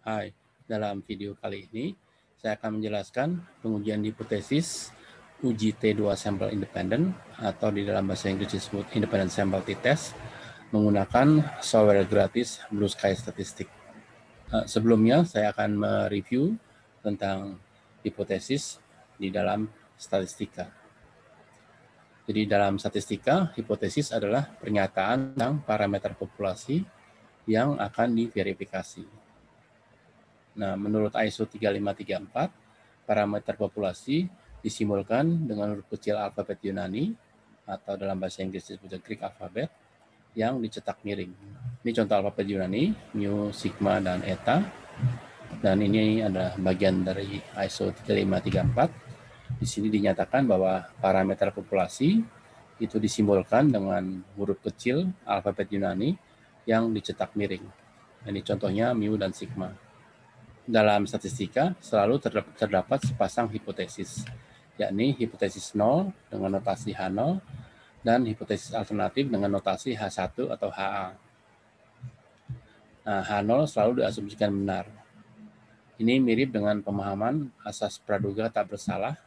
Hai, dalam video kali ini saya akan menjelaskan pengujian hipotesis uji T2 sampel independent atau di dalam bahasa Inggris disebut independent sample t-test menggunakan software gratis Blue Sky Statistics. Sebelumnya saya akan mereview tentang hipotesis di dalam statistika. Jadi dalam statistika, hipotesis adalah pernyataan tentang parameter populasi yang akan diverifikasi. Nah, menurut ISO 3534, parameter populasi disimbolkan dengan huruf kecil alfabet Yunani atau dalam bahasa Inggris disebut Greek alphabet yang dicetak miring. Ini contoh alfabet Yunani, mu, sigma, dan eta. Dan ini adalah bagian dari ISO 3534. Di sini dinyatakan bahwa parameter populasi itu disimbolkan dengan huruf kecil alfabet Yunani yang dicetak miring. Ini contohnya mu dan sigma. Dalam statistika selalu terdapat sepasang hipotesis, yakni hipotesis 0 dengan notasi H0 dan hipotesis alternatif dengan notasi H1 atau HA. Nah, H0 selalu diasumsikan benar. Ini mirip dengan pemahaman asas praduga tak bersalah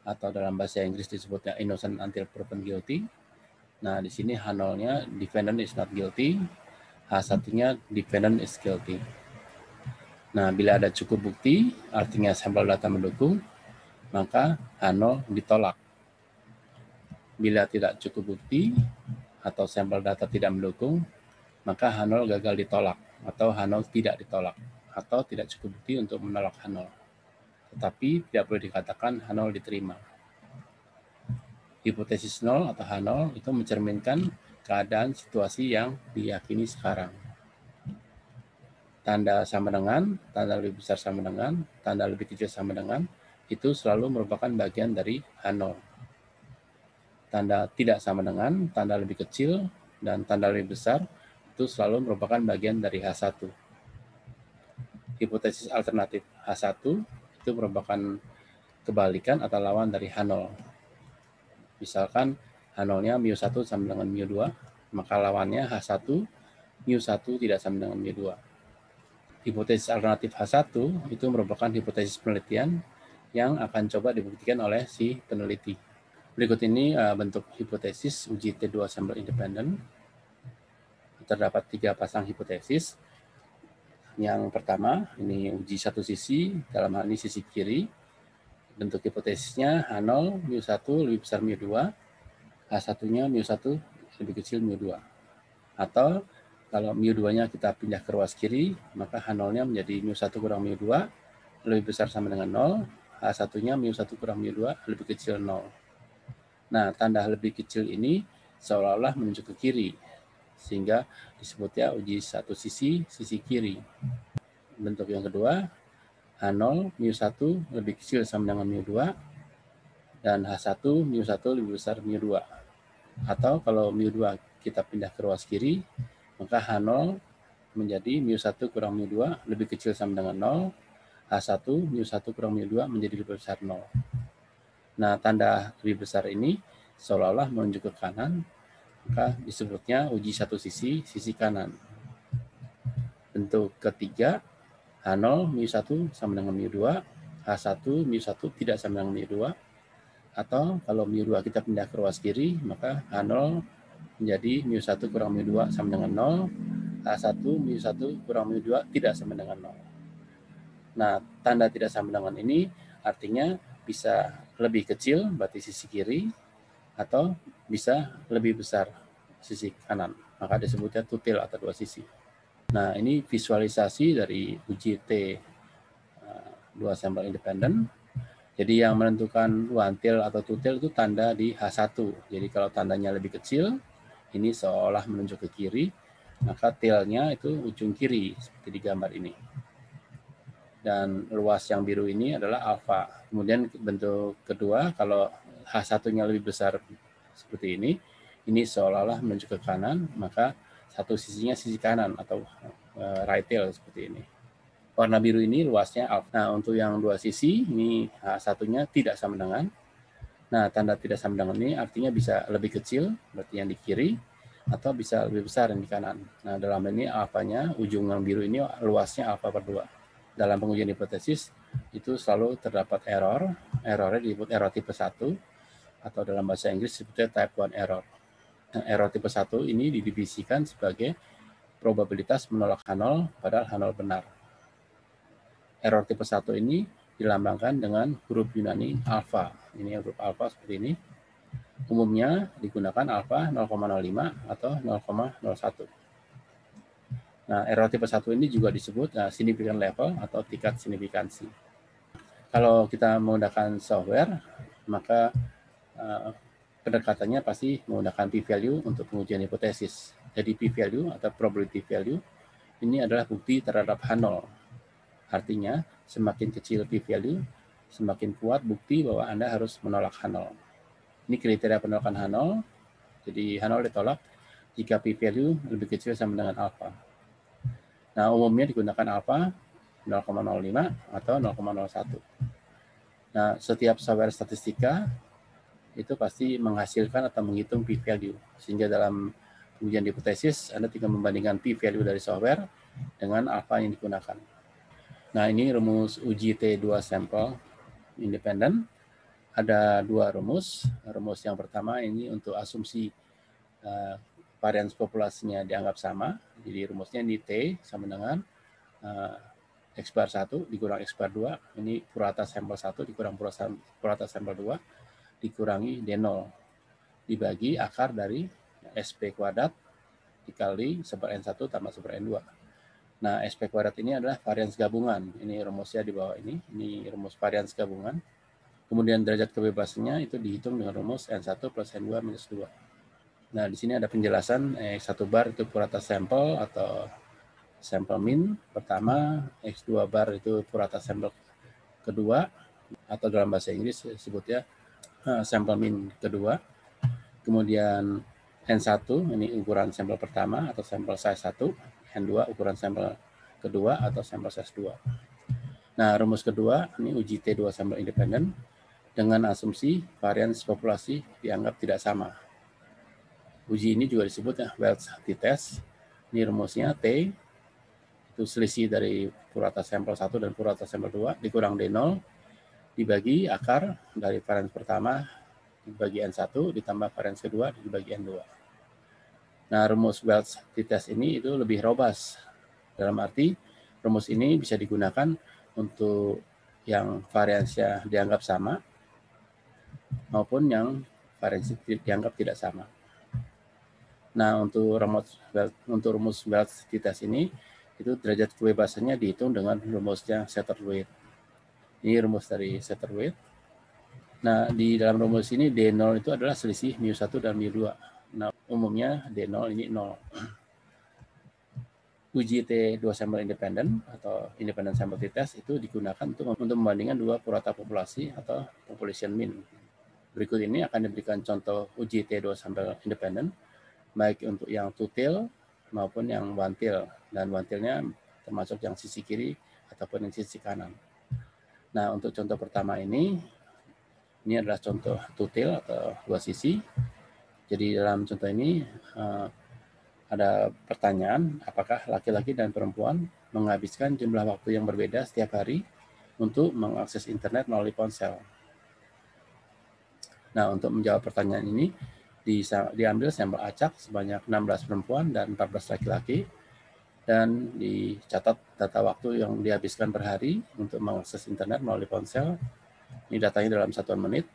atau dalam bahasa Inggris disebutnya innocent until proven guilty. Nah, di sini H0-nya defendant is not guilty, H1-nya defendant is guilty. Nah, bila ada cukup bukti, artinya sampel data mendukung, maka H0 ditolak. Bila tidak cukup bukti atau sampel data tidak mendukung, maka H0 gagal ditolak atau H0 tidak ditolak atau tidak cukup bukti untuk menolak H0. Tetapi tidak boleh dikatakan H0 diterima. Hipotesis 0 atau H0 itu mencerminkan keadaan situasi yang diyakini sekarang. Tanda sama dengan, tanda lebih besar sama dengan, tanda lebih kecil sama dengan, itu selalu merupakan bagian dari H0. Tanda tidak sama dengan, tanda lebih kecil, dan tanda lebih besar, itu selalu merupakan bagian dari H1. Hipotesis alternatif H1 itu merupakan kebalikan atau lawan dari H0. Misalkan H0-nya mu1 sama dengan mu2, maka lawannya H1, mu1 tidak sama dengan mu2. Hipotesis alternatif H1 itu merupakan hipotesis penelitian yang akan coba dibuktikan oleh si peneliti. Berikut ini bentuk hipotesis uji T2 sampel independent. Terdapat 3 pasang hipotesis. Yang pertama, ini uji satu sisi, dalam hal ini sisi kiri. Bentuk hipotesisnya H0, mu1 lebih besar mu2, H1-nya mu1 lebih kecil mu2. Atau kalau mu2-nya kita pindah ke ruas kiri, maka H0-nya menjadi mu1 kurang mu2, lebih besar sama dengan 0, H1-nya mu1 kurang mu2, lebih kecil 0. Nah, tanda lebih kecil ini seolah-olah menunjuk ke kiri, sehingga disebutnya uji satu sisi, sisi kiri. Bentuk yang kedua, H0, mu1 lebih kecil sama dengan mu2, dan H1, mu1 lebih besar mu2. Atau kalau mu2 kita pindah ke ruas kiri, maka H0 menjadi mu1 kurang mu2 lebih kecil sama dengan 0, H1 mu1 kurang mu2 menjadi lebih besar 0. Nah, tanda lebih besar ini seolah-olah menunjuk ke kanan, maka disebutnya uji satu sisi, sisi kanan. Bentuk ketiga, H0 mu1 sama dengan mu2, H1 mu1 tidak sama dengan mu2, atau kalau mu2 kita pindah ke ruas kiri, maka H0 menjadi mu1 kurang mu2 sama dengan 0, H1 mu1 kurang mu2 tidak sama dengan 0. Nah, tanda tidak sama dengan ini artinya bisa lebih kecil, berarti sisi kiri, atau bisa lebih besar, sisi kanan. Maka disebutnya two-tail atau dua sisi. Nah, ini visualisasi dari uji T2 sampel independent. Jadi yang menentukan one-tail atau two-tail itu tanda di H1. Jadi kalau tandanya lebih kecil, ini seolah menunjuk ke kiri, maka tail-nya itu ujung kiri, seperti di gambar ini. Dan luas yang biru ini adalah alfa. Kemudian bentuk kedua, kalau H1-nya lebih besar seperti ini seolah-olah menunjuk ke kanan, maka satu sisinya sisi kanan atau right tail seperti ini. Warna biru ini luasnya alfa. Nah, untuk yang dua sisi, ini H1-nya tidak sama dengan. Nah, tanda tidak sama dengan ini artinya bisa lebih kecil, berarti yang di kiri, atau bisa lebih besar yang di kanan. Nah, dalam ini alfanya, ujung yang biru ini luasnya alfa per 2. Dalam pengujian hipotesis, itu selalu terdapat error. Errornya disebut error tipe 1, atau dalam bahasa Inggris disebutnya type 1 error. Nah, error tipe 1 ini didivisikan sebagai probabilitas menolak H0 padahal H0 benar. Error tipe 1 ini dilambangkan dengan huruf Yunani alfa. Ini huruf alfa seperti ini. Umumnya digunakan alfa 0,05 atau 0,01. Nah, error tipe 1 ini juga disebut significant level atau tingkat signifikansi. Kalau kita menggunakan software, maka pendekatannya pasti menggunakan p-value untuk pengujian hipotesis. Jadi p-value atau probability value ini adalah bukti terhadap H0. Artinya, semakin kecil p-value, semakin kuat bukti bahwa Anda harus menolak H0. Ini kriteria penolakan H0. Jadi H0 ditolak jika p-value lebih kecil sama dengan alpha. Nah, umumnya digunakan alpha 0,05 atau 0,01. Nah, setiap software statistika itu pasti menghasilkan atau menghitung p-value. Sehingga dalam pengujian hipotesis, Anda tinggal membandingkan p-value dari software dengan alpha yang digunakan. Nah, ini rumus uji T2 sampel independen. Ada dua rumus. Rumus yang pertama ini untuk asumsi varians populasinya dianggap sama. Jadi rumusnya ini T sama dengan X bar 1 dikurang X bar 2. Ini purata sampel 1 dikurang purata sampel 2 dikurangi D0 dibagi akar dari SP kuadrat dikali 1/N1 tambah 1/N2. Nah, SP kuadrat ini adalah varians gabungan. Ini rumusnya di bawah ini. Ini rumus varians gabungan. Kemudian derajat kebebasannya itu dihitung dengan rumus N1 plus N2 minus 2. Nah, di sini ada penjelasan X1 bar itu purata sampel atau sampel min pertama, X2 bar itu purata sampel kedua, atau dalam bahasa Inggris disebutnya sampel min kedua. Kemudian N1 ini ukuran sampel pertama atau sampel size 1, N2 ukuran sampel kedua atau sampel size 2. Nah, rumus kedua ini uji T2 sampel independen dengan asumsi varians populasi dianggap tidak sama. Uji ini juga disebut Welch t-test. Ini rumusnya T itu selisih dari purata sampel 1 dan purata sampel 2 dikurang D0 dibagi akar dari varians pertama dibagi N1 ditambah varians kedua dibagi N2. Nah, rumus Welch t-test ini itu lebih robust. Dalam arti rumus ini bisa digunakan untuk yang variansnya dianggap sama maupun yang variansnya dianggap tidak sama. Nah, untuk rumus Welch t-test ini itu derajat kebebasannya dihitung dengan rumusnya Satterthwaite. Ini rumus dari Satterthwaite. Nah, di dalam rumus ini D0 itu adalah selisih mu1 dan mu2. Nah, umumnya D0 ini 0. Uji T2 sampel independen atau independent sample t-test itu digunakan untuk membandingkan dua purata populasi atau population mean. Berikut ini akan diberikan contoh uji T2 sampel independen baik untuk yang two-tail maupun yang one-tail, dan one-tailnya termasuk yang sisi kiri ataupun yang sisi kanan. Nah, untuk contoh pertama ini adalah contoh two-tail atau dua sisi. Jadi dalam contoh ini ada pertanyaan, apakah laki-laki dan perempuan menghabiskan jumlah waktu yang berbeda setiap hari untuk mengakses internet melalui ponsel. Nah, untuk menjawab pertanyaan ini, diambil sampel acak sebanyak 16 perempuan dan 14 laki-laki, dan dicatat data waktu yang dihabiskan per hari untuk mengakses internet melalui ponsel. Ini datanya dalam satuan menit,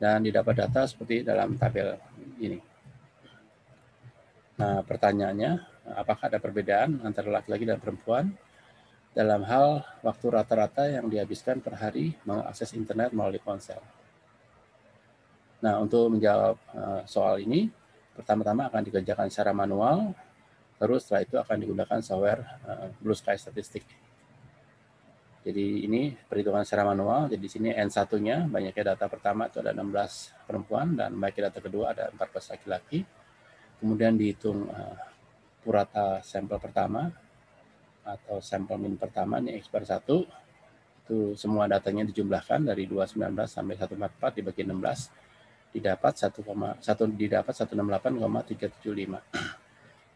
dan didapat data seperti dalam tabel ini. Nah, pertanyaannya, apakah ada perbedaan antara laki-laki dan perempuan dalam hal waktu rata-rata yang dihabiskan per hari mengakses internet melalui ponsel? Nah, untuk menjawab soal ini, pertama-tama akan dikerjakan secara manual, terus setelah itu akan digunakan software Blue Sky Statistic. Jadi ini perhitungan secara manual, jadi di sini N1-nya, banyaknya data pertama itu ada 16 perempuan, dan banyaknya data kedua ada 14 laki-laki. Kemudian dihitung purata sampel pertama atau sampel min pertama, ini X bar 1, itu semua datanya dijumlahkan dari 219 sampai 144 dibagi 16, didapat 168,375.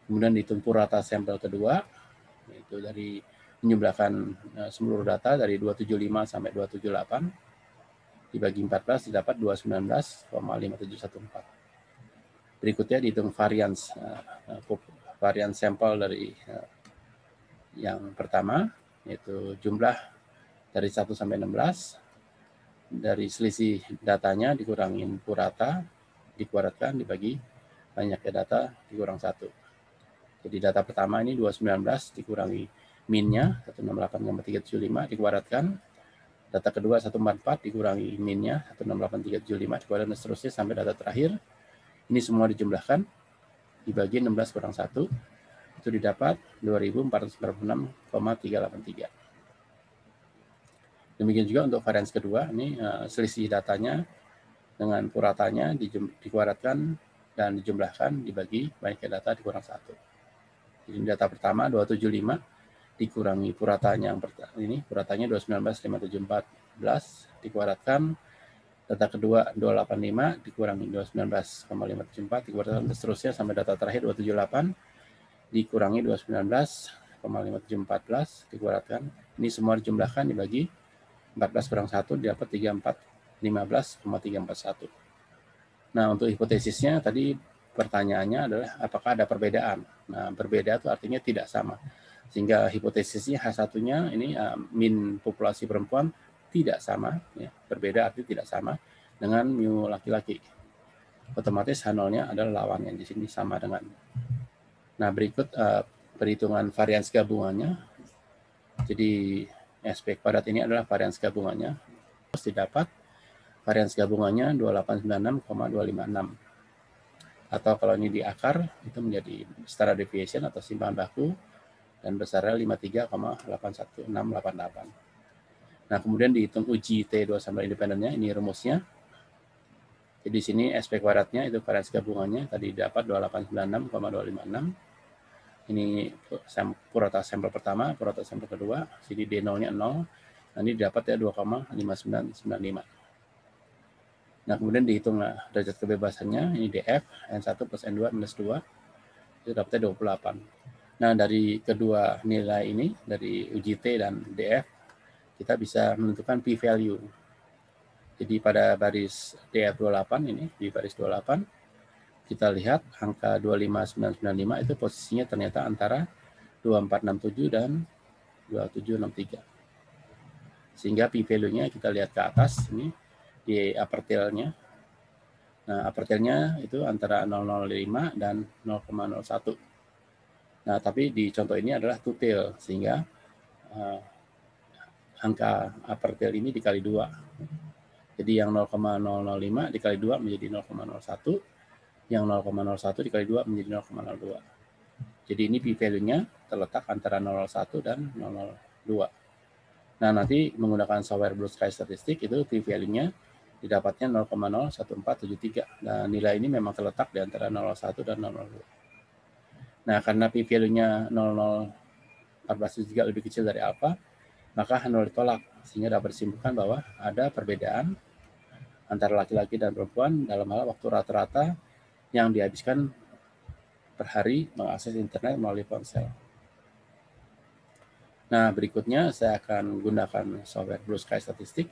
Kemudian dihitung purata sampel kedua, yaitu dari menjumlahkan seluruh data dari 275 sampai 278 dibagi 14 didapat 219,5714. Berikutnya dihitung varian sampel dari yang pertama, yaitu jumlah dari 1 sampai 16, dari selisih datanya dikurangin purata, dikuadratkan dibagi banyaknya data dikurang 1. Jadi data pertama ini 219 dikurangi min-nya 168,375 dikuadratkan. Data kedua 144 dikurangi min-nya 168,375 dikuadratkan dan seterusnya sampai data terakhir. Ini semua dijumlahkan dibagi 16 kurang 1 itu didapat 2446,383. Demikian juga untuk varians kedua, ini selisih datanya dengan puratanya dikuadratkan dan dijumlahkan dibagi banyaknya data dikurang 1. Jadi data pertama 275 dikurangi puratanya yang ini puratanya 219,5714 dikuadratkan. Data kedua 285 dikurangi 219,574 dikuadratkan dan seterusnya sampai data terakhir 278 dikurangi 219,5714 dikuadratkan. Ini semua dijumlahkan dibagi 14 kurang 1 dapat 3415,341. Nah, untuk hipotesisnya tadi pertanyaannya adalah apakah ada perbedaan. Nah, berbeda itu artinya tidak sama. Sehingga hipotesisnya H1-nya ini min populasi perempuan tidak sama, ya, berbeda artinya tidak sama dengan mu laki-laki. Otomatis H0-nya adalah lawannya di sini sama dengan. Nah, berikut perhitungan varians gabungannya. Jadi SP kuadrat ini adalah varians gabungannya. Terus didapat varians gabungannya 2896,256. Atau kalau ini di akar, itu menjadi standard deviation atau simpangan baku, dan besarnya 53,81688. Nah, kemudian dihitung uji T2 sampel independennya, ini rumusnya. Jadi di sini SP kuadratnya itu varians gabungannya, tadi dapat 2896,256. Ini purata sampel pertama, purata sampel kedua, jadi D0-nya 0, nanti dapat ya 2,5995. Nah, kemudian dihitung derajat kebebasannya, ini DF, N1 plus N2 minus 2, itu dapatnya 28. Nah, dari kedua nilai ini, dari uji T dan DF, kita bisa menentukan p-value. Jadi pada baris DF28 ini, di baris 28, kita lihat angka 25995 itu posisinya ternyata antara 2467 dan 2763. Sehingga p-value-nya kita lihat ke atas ini di upper tail-nya. Nah, upper tail-nya itu antara 0,05 dan 0,01. Nah, tapi di contoh ini adalah two tail sehingga angka upper tail ini dikali 2. Jadi yang 0,005 dikali 2 menjadi 0,01. Yang 0,01 dikali 2 menjadi 0,02. Jadi ini p-value-nya terletak antara 0,01 dan 0,02. Nah, nanti menggunakan software Blue Sky Statistik itu p-value-nya didapatnya 0,01473. Nah, nilai ini memang terletak di antara 0,01 dan 0,02. Nah, karena p-value-nya 0,01473 lebih kecil dari alfa, maka H0 ditolak, sehingga dapat disimpulkan bahwa ada perbedaan antara laki-laki dan perempuan dalam hal waktu rata-rata yang dihabiskan per hari mengakses internet melalui ponsel. Nah, berikutnya saya akan gunakan software Blue Sky Statistik.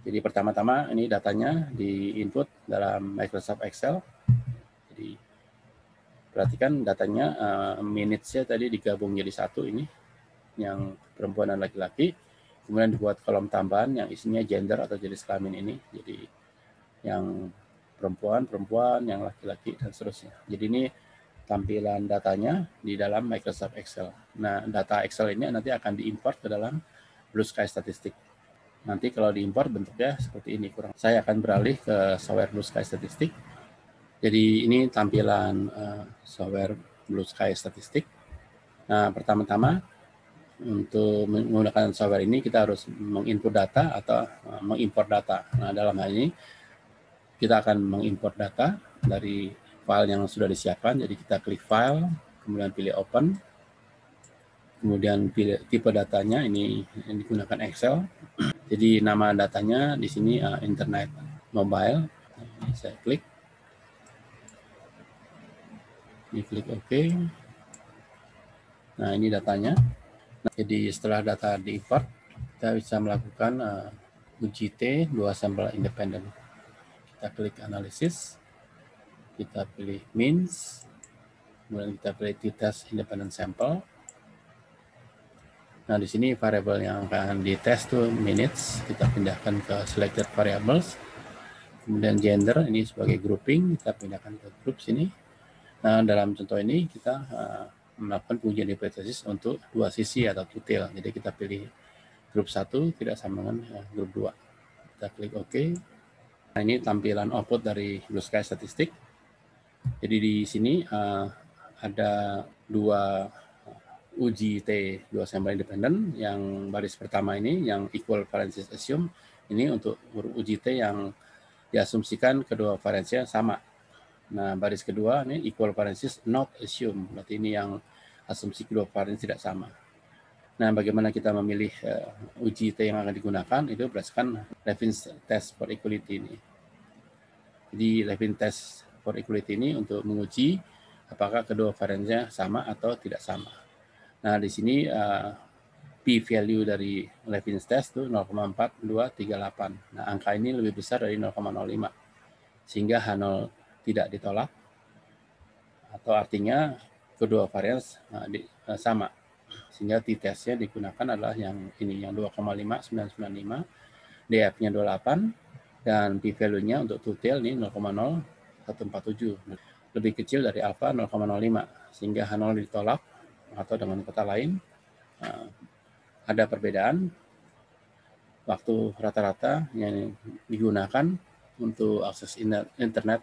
Jadi pertama-tama ini datanya di input dalam Microsoft Excel. Jadi perhatikan datanya minutes-nya tadi digabung jadi satu ini, yang perempuan dan laki-laki. Kemudian dibuat kolom tambahan yang isinya gender atau jenis kelamin ini. Jadi yang perempuan, yang laki-laki, dan seterusnya. Jadi ini tampilan datanya di dalam Microsoft Excel. Nah, data Excel ini nanti akan diimport ke dalam Blue Sky Statistik. Nanti kalau diimport bentuknya seperti ini. Saya akan beralih ke software Blue Sky Statistik. Jadi ini tampilan software Blue Sky Statistik. Nah, pertama-tama untuk menggunakan software ini kita harus menginput data atau mengimport data. Nah, dalam hal ini kita akan mengimport data dari file yang sudah disiapkan. Jadi kita klik file, kemudian pilih open, kemudian pilih tipe datanya, ini yang digunakan Excel. Jadi nama datanya di sini internet mobile. Saya klik. Diklik OK. Nah, ini datanya. Nah, jadi setelah data diimport, kita bisa melakukan uji T 2 sampel independen. Kita klik analisis, kita pilih means, kemudian kita pilih t-test independent sample. Nah, di sini variabel yang akan dites itu minutes, kita pindahkan ke selected variables. Kemudian gender, ini sebagai grouping, kita pindahkan ke group sini. Nah, dalam contoh ini kita melakukan pengujian hipotesis untuk dua sisi atau two tail. Jadi kita pilih grup 1 tidak sama dengan grup 2. Kita klik OK. Nah, ini tampilan output dari Blue Sky Statistik. Jadi di sini ada dua uji T 2 sampel independen. Yang baris pertama ini yang equal variances assume, ini untuk uji T yang diasumsikan kedua variansinya sama. Nah, baris kedua ini equal variances not assume, berarti ini yang asumsi kedua varians tidak sama. Nah, bagaimana kita memilih uji T yang akan digunakan itu berdasarkan Levin's test for equality ini. Jadi Levin test for equality ini untuk menguji apakah kedua variannya sama atau tidak sama. Nah, di sini p-value dari Levin's test itu 0,4238. Nah, angka ini lebih besar dari 0,05. Sehingga H0 tidak ditolak, atau artinya kedua varian sama. Sehingga t-testnya digunakan adalah yang ini, yang 2,5995, DF-nya 28, dan p-value-nya untuk two tail ini 0,0147. Lebih kecil dari alpha 0,05, sehingga H0 ditolak, atau dengan kata lain, ada perbedaan waktu rata-rata yang digunakan untuk akses internet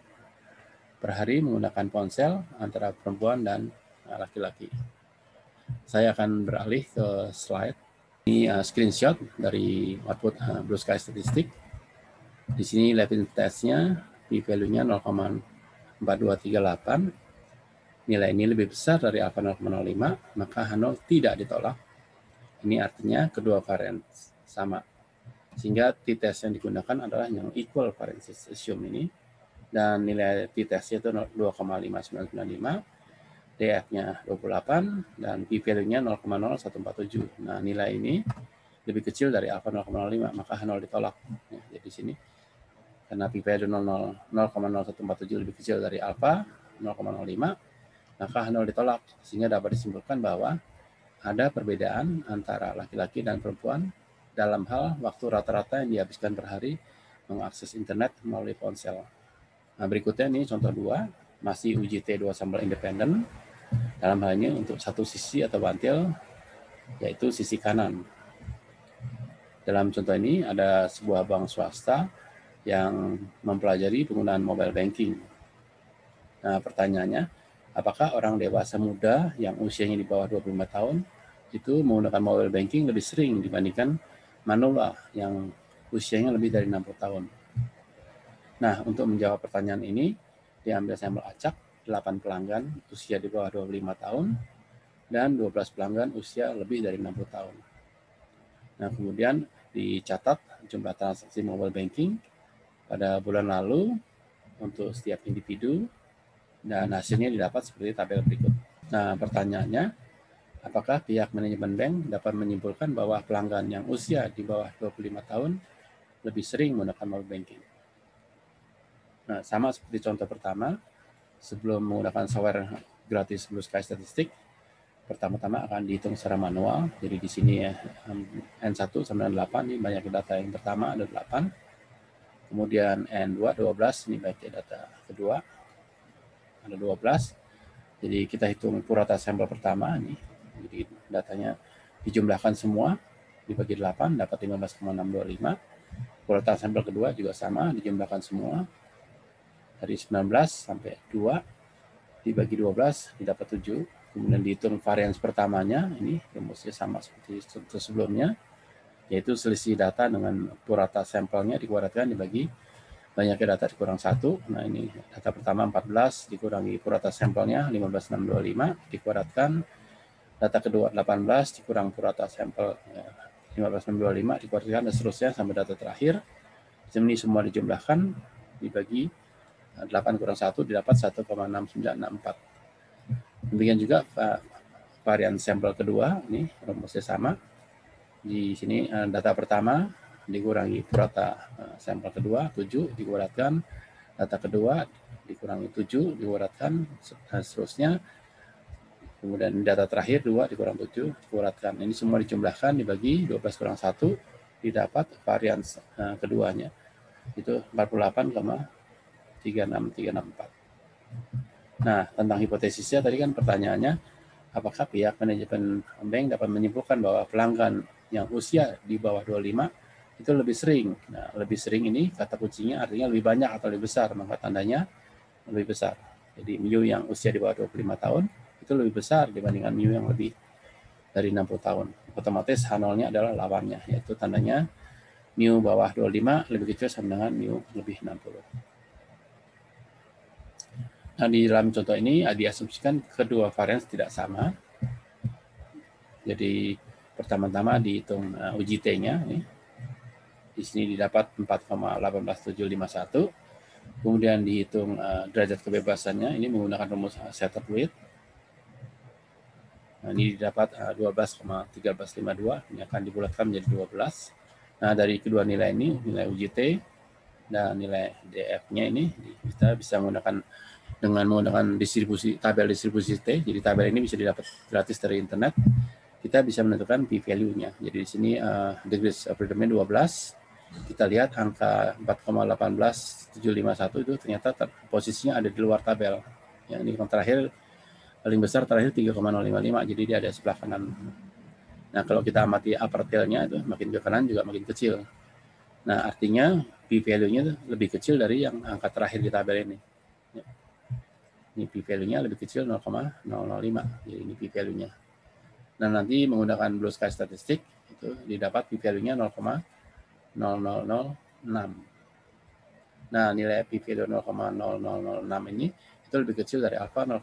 per hari menggunakan ponsel antara perempuan dan laki-laki. Saya akan beralih ke slide. Ini screenshot dari output Blue Sky Statistik. Di sini Levin testnya, p-value-nya 0,4238. Nilai ini lebih besar dari alpha 0,05, maka H0 tidak ditolak. Ini artinya kedua varian sama. Sehingga t-test yang digunakan adalah yang equal variances assume ini. Dan nilai t-testnya itu 2,5995, DF-nya 28, dan p-value-nya 0,0147. Nah, nilai ini lebih kecil dari alpha 0,05, maka H0 ditolak. Ya, jadi sini, karena p-value 0,0147 lebih kecil dari alpha 0,05, maka H0 ditolak. Sehingga dapat disimpulkan bahwa ada perbedaan antara laki-laki dan perempuan dalam hal waktu rata-rata yang dihabiskan per hari mengakses internet melalui ponsel. Nah, berikutnya ini contoh 2, masih uji T 2 sampel independen. Dalam hal ini untuk satu sisi atau bantil, yaitu sisi kanan. Dalam contoh ini ada sebuah bank swasta yang mempelajari penggunaan mobile banking. Nah, pertanyaannya, apakah orang dewasa muda yang usianya di bawah 25 tahun itu menggunakan mobile banking lebih sering dibandingkan manula yang usianya lebih dari 60 tahun? Nah, untuk menjawab pertanyaan ini, diambil sampel acak 8 pelanggan usia di bawah 25 tahun dan 12 pelanggan usia lebih dari 60 tahun. Nah, kemudian dicatat jumlah transaksi mobile banking pada bulan lalu untuk setiap individu, dan hasilnya didapat seperti tabel berikut. Nah, pertanyaannya, apakah pihak manajemen bank dapat menyimpulkan bahwa pelanggan yang usia di bawah 25 tahun lebih sering menggunakan mobile banking? Nah, sama seperti contoh pertama, sebelum menggunakan software gratis Blue Sky Statistik, pertama-tama akan dihitung secara manual. Jadi di sini ya, N1 sampai N8, ini banyak data yang pertama, ada 8. Kemudian N2, 12, ini banyak data kedua, ada 12. Jadi kita hitung purata sampel pertama, ini. Jadi datanya dijumlahkan semua, dibagi 8, dapat 15,625. Purata sampel kedua juga sama, dijumlahkan semua, dari 19 sampai 2 dibagi 12 didapat 7. Kemudian dihitung varians pertamanya, ini rumusnya sama seperti sebelumnya, yaitu selisih data dengan purata sampelnya dikuadratkan dibagi banyaknya data dikurang 1. Nah, ini data pertama 14 dikurangi purata sampelnya 15,625 dikuadratkan, data kedua 18 dikurang purata sampel 15,625 dikuadratkan, dan seterusnya sampai data terakhir. Ini semua dijumlahkan dibagi 8 kurang 1 didapat 1,6964. Demikian juga varian sampel kedua, ini rumusnya sama. Di sini data pertama dikurangi data sampel kedua, 7 dikuratkan, data kedua dikurangi 7 dikuratkan, seterusnya. Kemudian data terakhir 2 dikurang 7 dikuratkan. Ini semua dijumlahkan dibagi 12 kurang 1 didapat varian keduanya. Itu 48,36364. Nah, tentang hipotesisnya tadi kan pertanyaannya, apakah pihak manajemen bank dapat menyimpulkan bahwa pelanggan yang usia di bawah 25 itu lebih sering. Nah, lebih sering ini kata kuncinya artinya lebih banyak atau lebih besar, maka tandanya lebih besar. Jadi mu yang usia di bawah 25 tahun itu lebih besar dibandingkan mu yang lebih dari 60 tahun. Otomatis H0-nya adalah lawannya, yaitu tandanya mu bawah 25 lebih kecil sama dengan mu lebih 60. Nah, di dalam contoh ini diasumsikan kedua varian tidak sama. Jadi pertama-tama dihitung uji T-nya. Di sini didapat 4,18751. Kemudian dihitung derajat kebebasannya. Ini menggunakan rumus setup width. Nah, ini didapat 12,1352. Ini akan dibulatkan menjadi 12. Nah, dari kedua nilai ini, nilai uji T dan nilai DF-nya ini, kita bisa menggunakan tabel distribusi T. Jadi tabel ini bisa didapat gratis dari internet. Kita bisa menentukan p-value-nya. Jadi di sini degrees of freedom-nya 12. Kita lihat angka 4,18751 itu ternyata posisinya ada di luar tabel. Ya, ini yang terakhir paling besar terakhir 3,055. Jadi dia ada sebelah kanan. Nah, kalau kita amati upper tail-nya itu makin ke kanan juga makin kecil. Nah, artinya p-value-nya lebih kecil dari yang angka terakhir di tabel ini. Ini p-value-nya lebih kecil 0,005. Jadi ini p-value-nya. Nah, nanti menggunakan blue sky statistik itu didapat p-value-nya 0,0006. Nah, nilai p-value 0,0006 ini itu lebih kecil dari alpha 0,05.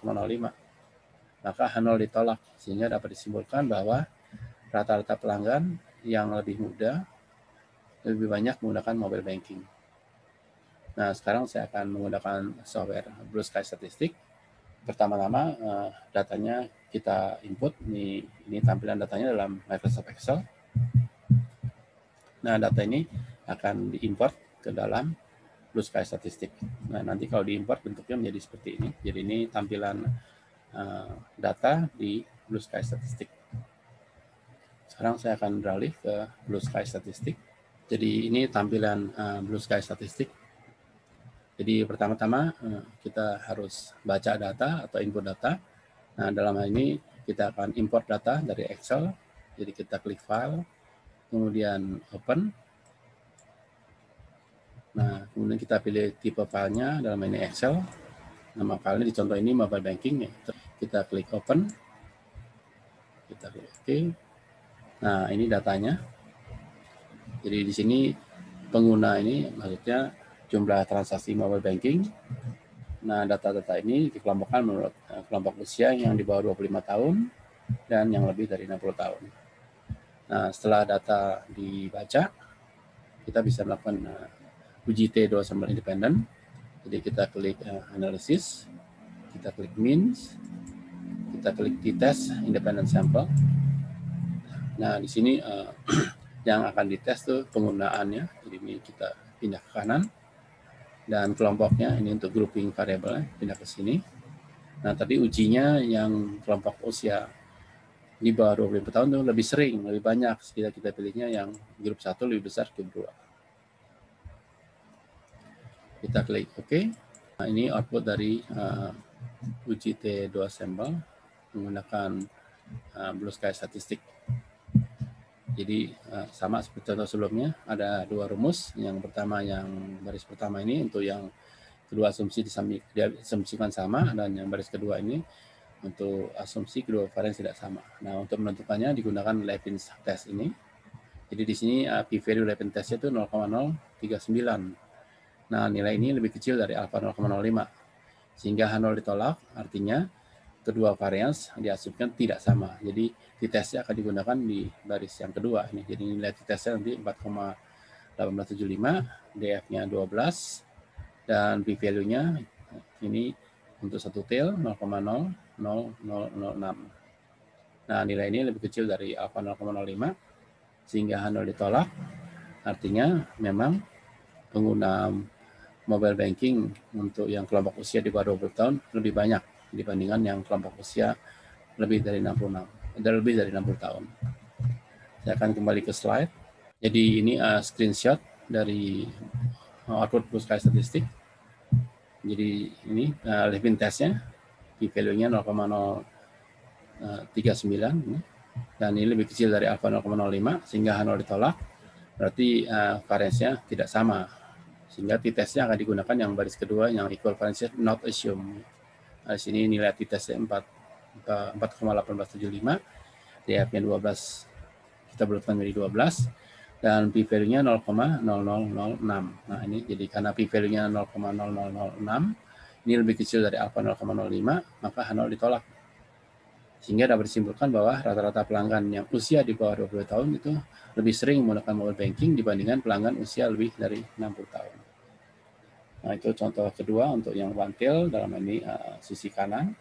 Maka H0 ditolak, sehingga dapat disimpulkan bahwa rata-rata pelanggan yang lebih muda lebih banyak menggunakan mobile banking. Nah, sekarang saya akan menggunakan software Blue Sky Statistik. Pertama-tama datanya kita input. Ini tampilan datanya dalam Microsoft Excel. Nah, data ini akan diimport ke dalam Blue Sky Statistik. Nah, nanti kalau diimport bentuknya menjadi seperti ini. Jadi ini tampilan data di Blue Sky Statistik. Sekarang saya akan beralih ke Blue Sky Statistik. Jadi ini tampilan Blue Sky Statistik. Jadi pertama-tama kita harus baca data atau input data. Nah, dalam hal ini kita akan import data dari Excel. Jadi kita klik file, kemudian open. Nah, kemudian kita pilih tipe filenya, dalam ini Excel. Nama filenya di contoh ini mobile banking. Ya. Kita klik open. Kita klik OK. Nah, ini datanya. Jadi di sini pengguna ini maksudnya jumlah transaksi mobile banking. Nah, data-data ini dikelompokkan menurut kelompok usia yang di bawah 25 tahun dan yang lebih dari 60 tahun. Nah, setelah data dibaca, kita bisa melakukan uji T2 sampel independen. Jadi kita klik analysis, kita klik means, kita klik t-test independent sample. Nah, di sini yang akan dites tuh penggunaannya. Jadi ini kita pindah ke kanan. Dan kelompoknya ini untuk grouping variabel pindah ke sini. Nah, tadi ujinya yang kelompok usia di bawah 25 tahun itu lebih sering, lebih banyak. Kita pilihnya yang grup 1 lebih besar grup 2. Kita klik OK. Nah, ini output dari uji T2 sampel menggunakan Blue Sky Statistik. Jadi sama seperti contoh sebelumnya, ada dua rumus. Yang pertama yang baris pertama ini untuk yang kedua asumsi diasumsikan sama, dan yang baris kedua ini untuk asumsi kedua varian tidak sama. Nah, untuk menentukannya digunakan Levins test ini. Jadi di sini p-value Levins testnya itu 0,039. Nah, nilai ini lebih kecil dari alpha 0,05. Sehingga H0 ditolak, artinya kedua varian diasumsikan tidak sama. Jadi t-testnya akan digunakan di baris yang kedua ini. Jadi nilai t-testnya nanti 4,1875, DF-nya 12, dan p-value-nya ini untuk satu tail 0,00006. Nah, nilai ini lebih kecil dari alfa 0,05 sehingga H0 ditolak. Artinya memang pengguna mobile banking untuk yang kelompok usia di bawah 20 tahun lebih banyak dibandingkan yang kelompok usia lebih dari 60 tahun. Saya akan kembali ke slide. Jadi ini screenshot dari output Blue Sky Statistik. Jadi ini living testnya, p-value-nya 0,039 dan ini lebih kecil dari alfa 0,05 sehingga H0 ditolak. Berarti variansinya tidak sama, sehingga t-testnya akan digunakan yang baris kedua yang equal variance not assumed. Di sini nilai t-testnya 4,1875, DF-nya 12, kita bulatkan menjadi 12, dan p-value-nya 0,0006. Nah ini jadi karena p-value-nya 0,0006, ini lebih kecil dari alfa 0,05, maka H0 ditolak. Sehingga dapat disimpulkan bahwa rata-rata pelanggan yang usia di bawah 20 tahun itu lebih sering menggunakan mobile banking dibandingkan pelanggan usia lebih dari 60 tahun. Nah, itu contoh kedua untuk yang one tail dalam ini sisi kanan.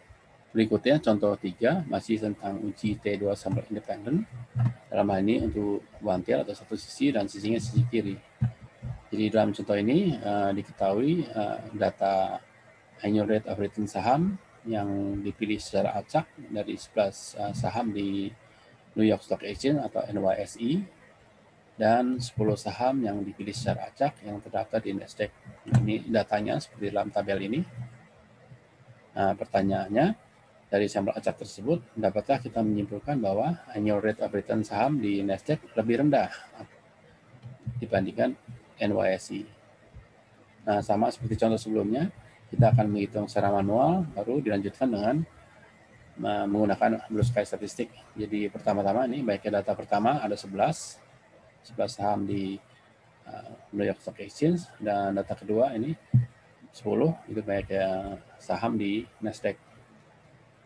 Berikutnya contoh 3 masih tentang uji T2 sample independent. Dalam hal ini untuk one tail atau satu sisi dan sisinya sisi kiri. Jadi dalam contoh ini diketahui data annual rate of return saham yang dipilih secara acak dari 11 saham di New York Stock Exchange atau NYSE dan 10 saham yang dipilih secara acak yang terdaftar di Nasdaq. Ini datanya seperti dalam tabel ini. Nah, pertanyaannya, dari sampel acak tersebut, dapatkah kita menyimpulkan bahwa annual rate of return saham di Nasdaq lebih rendah dibandingkan NYSE? Nah, sama seperti contoh sebelumnya, kita akan menghitung secara manual, baru dilanjutkan dengan menggunakan Blue Sky Statistik. Jadi pertama-tama ini baiknya data pertama ada 11 saham di New York Stock Exchange, dan data kedua ini 10 itu baiknya saham di Nasdaq.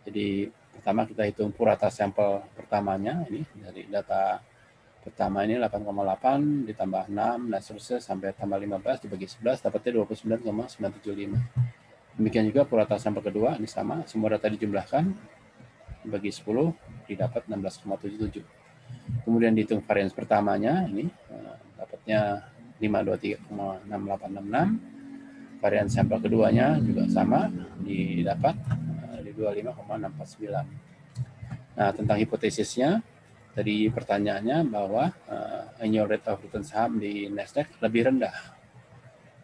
Jadi pertama kita hitung purata sampel pertamanya, ini dari data pertama ini 8,8 ditambah 6 dan seterusnya sampai tambah 15 dibagi 11 dapatnya 29,975. Demikian juga purata sampel kedua ini sama, semua data dijumlahkan bagi 10 didapat 16,77. Kemudian dihitung varians pertamanya ini dapatnya 523,6866. Varian sampel keduanya juga sama, didapat di 25,649. Nah, tentang hipotesisnya tadi pertanyaannya bahwa annual rate of return saham di Nasdaq lebih rendah.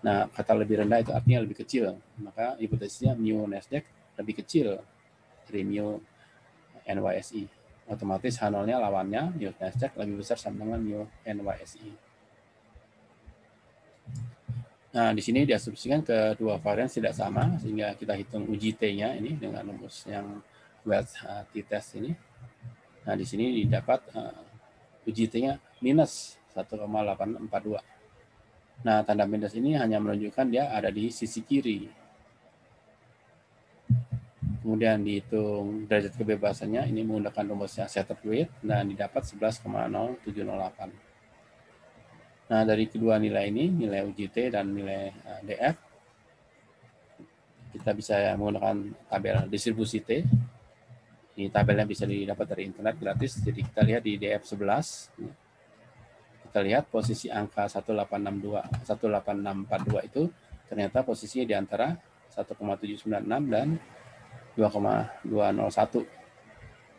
Nah, kata lebih rendah itu artinya lebih kecil. Maka hipotesisnya mu Nasdaq lebih kecil dari mu NYSE. Otomatis H0-nya lawannya mu Nasdaq lebih besar sama dengan mu NYSE. Nah, di sini diasumsikan kedua varian tidak sama, sehingga kita hitung uji T-nya ini dengan rumus yang Welch t-test ini. Nah, di sini didapat uji T-nya minus 1,842. Nah, tanda minus ini hanya menunjukkan dia ada di sisi kiri. Kemudian dihitung derajat kebebasannya, ini menggunakan rumusnya Shattered weight, dan didapat 11,0708. Nah, dari kedua nilai ini, nilai uji T dan nilai DF, kita bisa menggunakan tabel distribusi T. Ini tabelnya bisa didapat dari internet gratis. Jadi kita lihat di DF11, kita lihat posisi angka 18642 itu ternyata posisinya di antara 1,796 dan 2,201.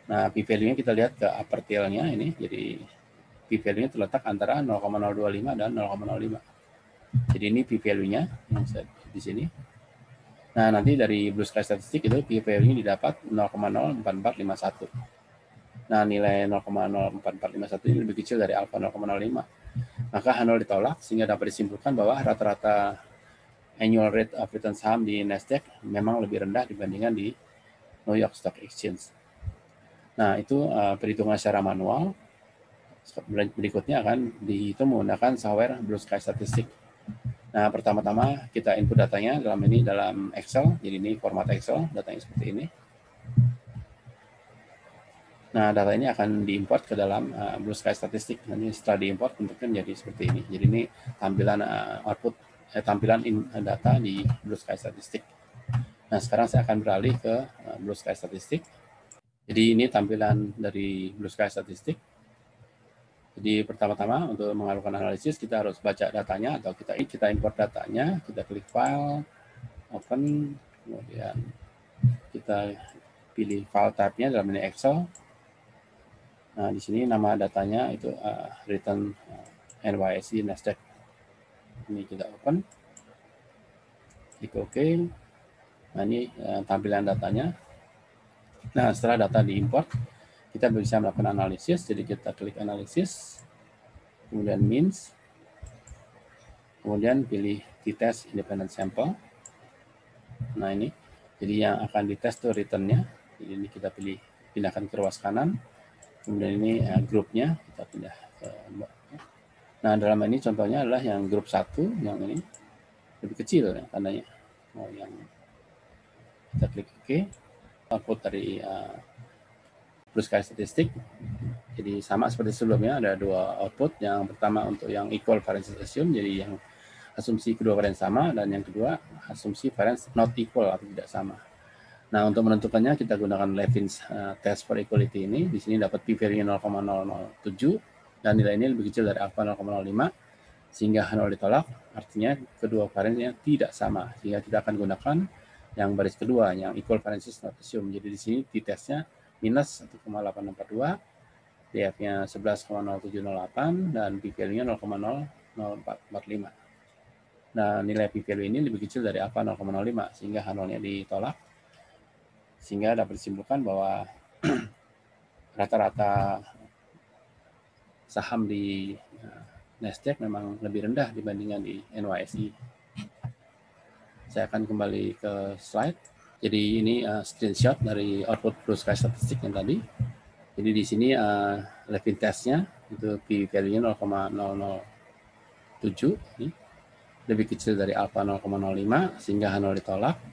Nah, p-value-nya kita lihat ke upper tail-nya ini, jadi p-value-nya terletak antara 0,025 dan 0,05. Jadi ini p-value-nya yang di sini. Nah, nanti dari Blue Sky Statistik itu p-value-nya didapat 0,04451. Nah, nilai 0,04451 ini lebih kecil dari alfa 0,05. Maka H0 ditolak, sehingga dapat disimpulkan bahwa rata-rata annual rate of return saham di Nasdaq memang lebih rendah dibandingkan di New York Stock Exchange. Nah, itu perhitungan secara manual. Berikutnya akan dihitung menggunakan software Blue Sky Statistik. Nah, pertama-tama kita input datanya dalam Excel. Jadi ini format Excel, datanya seperti ini. Nah, data ini akan diimport ke dalam Blue Sky Statistik. Nanti setelah diimport bentuknya menjadi seperti ini. Jadi ini tampilan output tampilan data di Blue Sky Statistik. Nah, sekarang saya akan beralih ke Blue Sky Statistik. Jadi ini tampilan dari Blue Sky Statistik. Jadi pertama-tama untuk melakukan analisis kita harus baca datanya atau kita import datanya, kita klik file, open, kemudian kita pilih file type-nya dalam ini Excel. Nah, di sini nama datanya itu return NYSE Nasdaq. Ini kita open, klik OK. Nah, ini tampilan datanya. Nah, setelah data diimport, kita bisa melakukan analisis. Jadi kita klik analisis, kemudian means, kemudian pilih t-test independent sample. Nah, ini jadi yang akan dites itu return-nya. Jadi ini kita pindahkan ke ruas kanan. Kemudian ini grupnya kita pindah ke. Nah, dalam ini contohnya adalah yang grup 1, yang ini lebih kecil ya tandanya. Oh, yang kita klik OK. Output dari Blue Sky Statistik. Jadi sama seperti sebelumnya, ada dua output. Yang pertama untuk yang equal variance assume, jadi yang asumsi kedua varians sama, dan yang kedua asumsi variance not equal atau tidak sama. Nah, untuk menentukannya kita gunakan Levin's test for equality ini. Di sini dapat p-value 0,007 dan nilai ini lebih kecil dari alpha 0,05 sehingga 0 ditolak. Artinya kedua variansnya tidak sama. Sehingga kita akan gunakan yang baris kedua, yang equal variances not assumed. Jadi di sini t-testnya minus 1,842, df-nya 11,0708 dan p-value-nya 0,0445. Nah, nilai p-value ini lebih kecil dari alpha 0,05 sehingga H0-nya ditolak. Sehingga dapat disimpulkan bahwa rata-rata saham di Nasdaq memang lebih rendah dibandingkan di NYSE. Saya akan kembali ke slide. Jadi ini screenshot dari output Blue Sky Statistik yang tadi. Jadi di sini Levin testnya itu p-value-nya 0,007 ini lebih kecil dari alpha 0,05 sehingga H0 ditolak.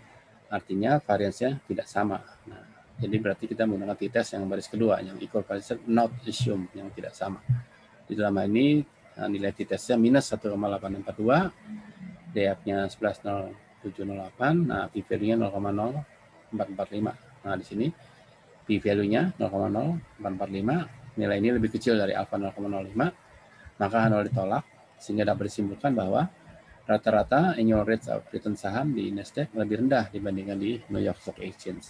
Artinya variansnya tidak sama. Nah, jadi berarti kita menggunakan t-test yang baris kedua, yang equal variance not assumed, yang tidak sama. Di dalam ini nilai t-testnya minus 1,842, df-nya 11,0708, nah p-value-nya 0,0445. Nah, di sini p-value-nya 0,0445, nilai ini lebih kecil dari alpha 0,05, maka H0 ditolak, sehingga dapat disimpulkan bahwa rata-rata annual rates of return saham di Nasdaq lebih rendah dibandingkan di New York Stock Exchange.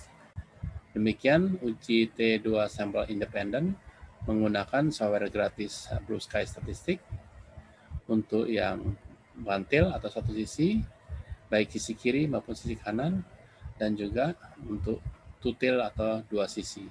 Demikian uji T2 sampel independen menggunakan software gratis Blue Sky Statistik untuk yang one tail atau satu sisi, baik sisi kiri maupun sisi kanan, dan juga untuk two tail atau dua sisi.